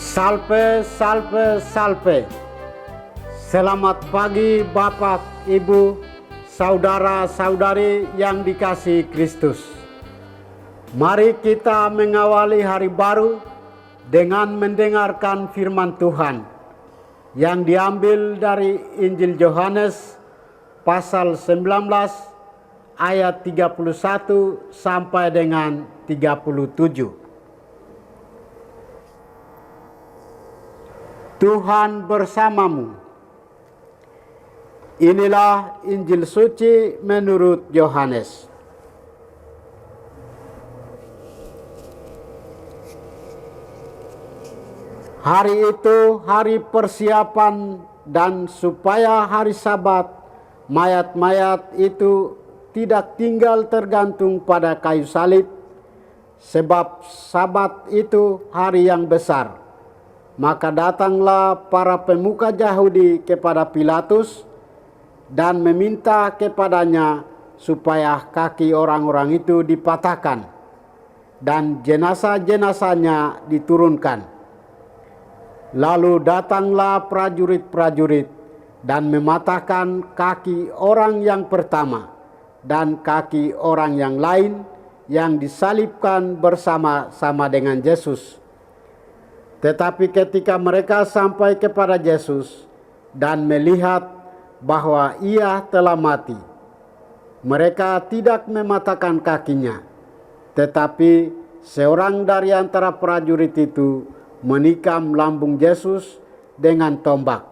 Salve, salve, salve. Selamat pagi Bapak, Ibu, saudara-saudari yang dikasihi Kristus. Mari kita mengawali hari baru dengan mendengarkan firman Tuhan yang diambil dari Injil Yohanes pasal 19 ayat 31 sampai dengan 37. Tuhan bersamamu. Inilah Injil suci menurut Yohanes. Hari itu hari persiapan, dan supaya hari Sabat, mayat-mayat itu tidak tinggal tergantung pada kayu salib, sebab Sabat itu hari yang besar. Maka datanglah para pemuka Yahudi kepada Pilatus dan meminta kepadanya supaya kaki orang-orang itu dipatahkan dan jenazah-jenazahnya diturunkan. Lalu datanglah prajurit-prajurit dan mematahkan kaki orang yang pertama dan kaki orang yang lain yang disalibkan bersama-sama dengan Yesus. Tetapi ketika mereka sampai kepada Yesus dan melihat bahwa ia telah mati, mereka tidak mematahkan kakinya. Tetapi seorang dari antara prajurit itu menikam lambung Yesus dengan tombak,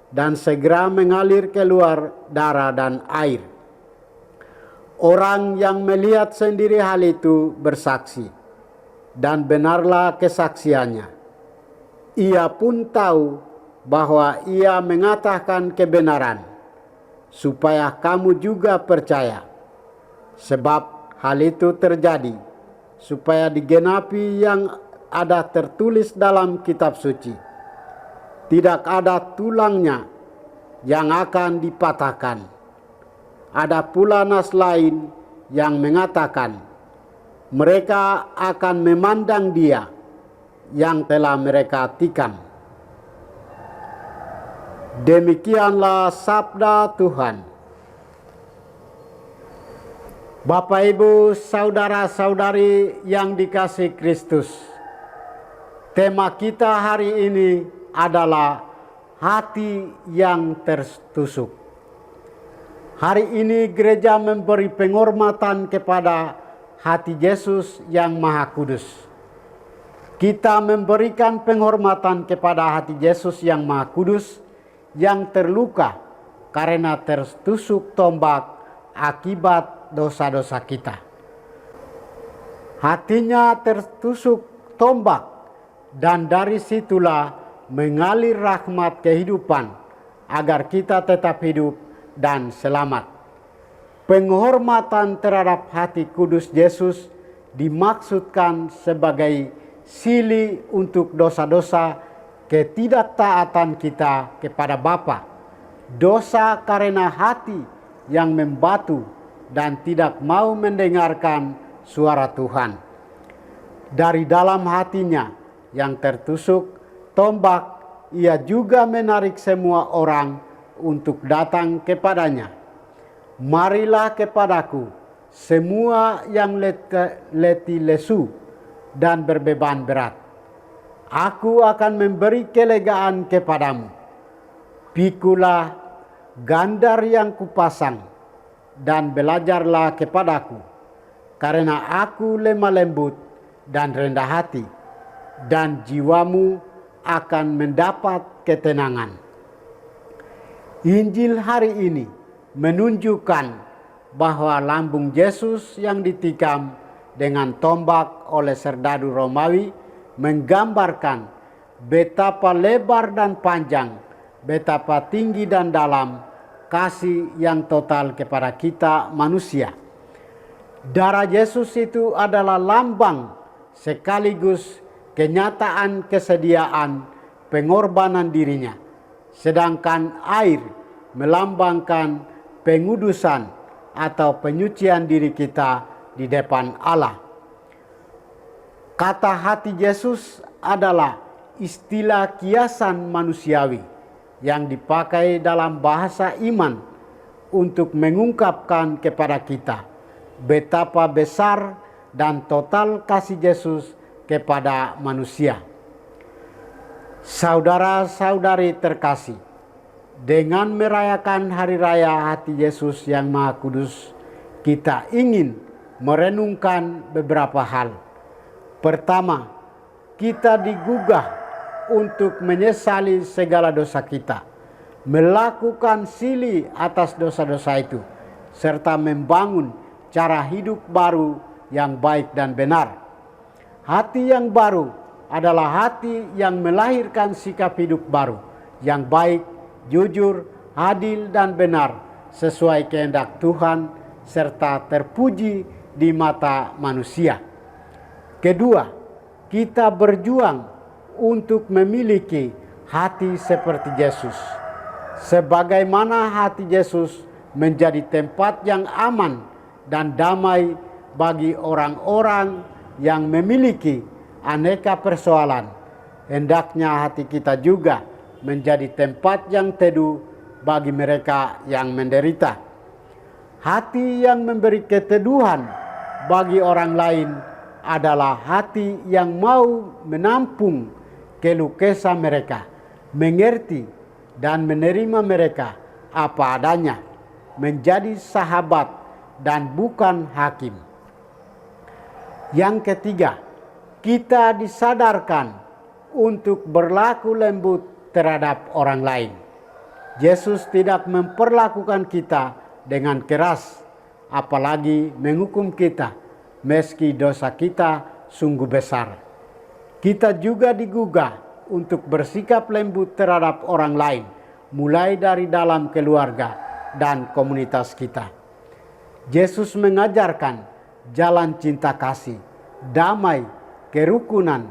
dan segera mengalir keluar darah dan air. Orang yang melihat sendiri hal itu bersaksi, dan benarlah kesaksiannya. Ia pun tahu bahwa ia mengatakan kebenaran, supaya kamu juga percaya. Sebab hal itu terjadi, supaya digenapi yang ada tertulis dalam kitab suci. Tidak ada tulangnya yang akan dipatahkan. Ada pula nas lain yang mengatakan, mereka akan memandang dia yang telah mereka tikam. Demikianlah sabda Tuhan. Bapak, Ibu, saudara-saudari yang dikasihi Kristus, tema kita hari ini adalah hati yang tertusuk. Hari ini gereja memberi penghormatan kepada hati Yesus yang Maha Kudus. Kita memberikan penghormatan kepada hati Yesus yang Maha Kudus yang terluka karena tertusuk tombak akibat dosa-dosa kita. Hatinya tertusuk tombak, dan dari situlah mengalir rahmat kehidupan agar kita tetap hidup dan selamat. Penghormatan terhadap hati kudus Yesus dimaksudkan sebagai sili untuk dosa-dosa ketidaktaatan kita kepada Bapa, dosa karena hati yang membatu dan tidak mau mendengarkan suara Tuhan. Dari dalam hatinya yang tertusuk tombak, ia juga menarik semua orang untuk datang kepadanya. Marilah kepadaku semua yang letih lesu dan berbeban berat. Aku akan memberi kelegaan kepadamu. Pikulah gandar yang kupasang dan belajarlah kepadaku, karena aku lemah lembut dan rendah hati, dan jiwamu akan mendapat ketenangan. Injil hari ini menunjukkan bahwa lambung Yesus yang ditikam dengan tombak oleh serdadu Romawi menggambarkan betapa lebar dan panjang, betapa tinggi dan dalam kasih yang total kepada kita manusia. Darah Yesus itu adalah lambang sekaligus kenyataan kesediaan pengorbanan dirinya, sedangkan air melambangkan pengudusan atau penyucian diri kita di depan Allah. Kata hati Yesus adalah istilah kiasan manusiawi yang dipakai dalam bahasa iman untuk mengungkapkan kepada kita betapa besar dan total kasih Yesus kepada manusia. Saudara-saudari terkasih, dengan merayakan hari raya hati Yesus yang Maha Kudus, kita ingin merenungkan beberapa hal. Pertama, kita digugah untuk menyesali segala dosa kita, melakukan sili atas dosa-dosa itu, serta membangun cara hidup baru yang baik dan benar. Hati yang baru adalah hati yang melahirkan sikap hidup baru, yang baik, jujur, adil, dan benar, sesuai kehendak Tuhan, serta terpuji di mata manusia. Kedua, kita berjuang untuk memiliki hati seperti Yesus. Sebagaimana hati Yesus menjadi tempat yang aman dan damai bagi orang-orang yang memiliki aneka persoalan, hendaknya hati kita juga menjadi tempat yang teduh bagi mereka yang menderita. Hati yang memberi keteduhan bagi orang lain adalah hati yang mau menampung keluh kesah mereka, mengerti dan menerima mereka apa adanya, menjadi sahabat dan bukan hakim. Yang ketiga, kita disadarkan untuk berlaku lembut terhadap orang lain. Yesus tidak memperlakukan kita dengan keras, apalagi menghukum kita, meski dosa kita sungguh besar. Kita juga digugah untuk bersikap lembut terhadap orang lain, mulai dari dalam keluarga dan komunitas kita. Yesus mengajarkan jalan cinta kasih, damai, kerukunan,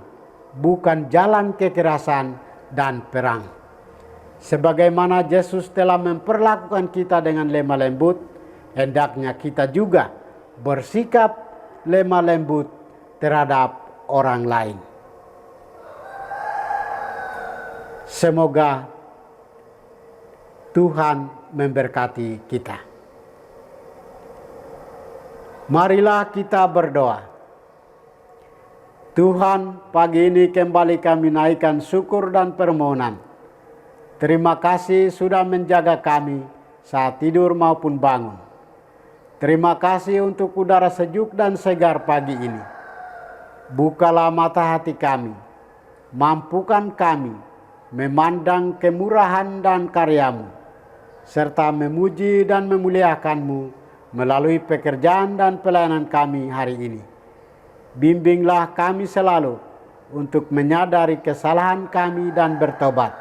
bukan jalan kekerasan dan perang. Sebagaimana Yesus telah memperlakukan kita dengan lemah lembut, hendaknya kita juga bersikap lemah lembut terhadap orang lain. Semoga Tuhan memberkati kita. Marilah kita berdoa. Tuhan, pagi ini kembali kami naikkan syukur dan permohonan. Terima kasih sudah menjaga kami saat tidur maupun bangun. Terima kasih untuk udara sejuk dan segar pagi ini. Bukalah mata hati kami, mampukan kami memandang kemurahan dan karya-Mu, serta memuji dan memuliakan-Mu melalui pekerjaan dan pelayanan kami hari ini. Bimbinglah kami selalu untuk menyadari kesalahan kami dan bertobat,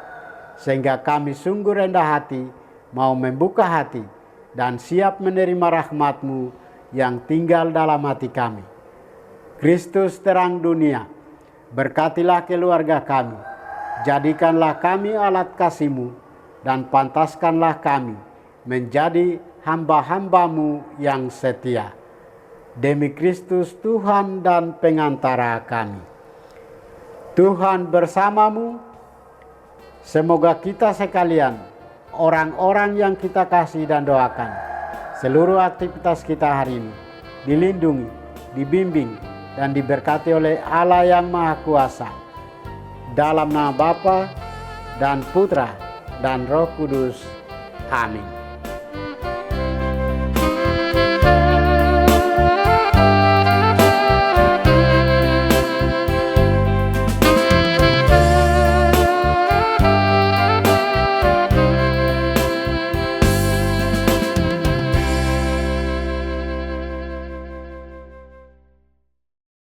sehingga kami sungguh rendah hati, mau membuka hati, dan siap menerima rahmat-Mu yang tinggal dalam hati kami. Kristus terang dunia, berkatilah keluarga kami, jadikanlah kami alat kasih-Mu, dan pantaskanlah kami menjadi hamba-hamba-Mu yang setia. Demi Kristus Tuhan dan pengantara kami. Tuhan bersamamu. Semoga kita sekalian, orang-orang yang kita kasih dan doakan, seluruh aktivitas kita hari ini dilindungi, dibimbing, dan diberkati oleh Allah yang Maha Kuasa. Dalam nama Bapa dan Putra dan Roh Kudus. Amin.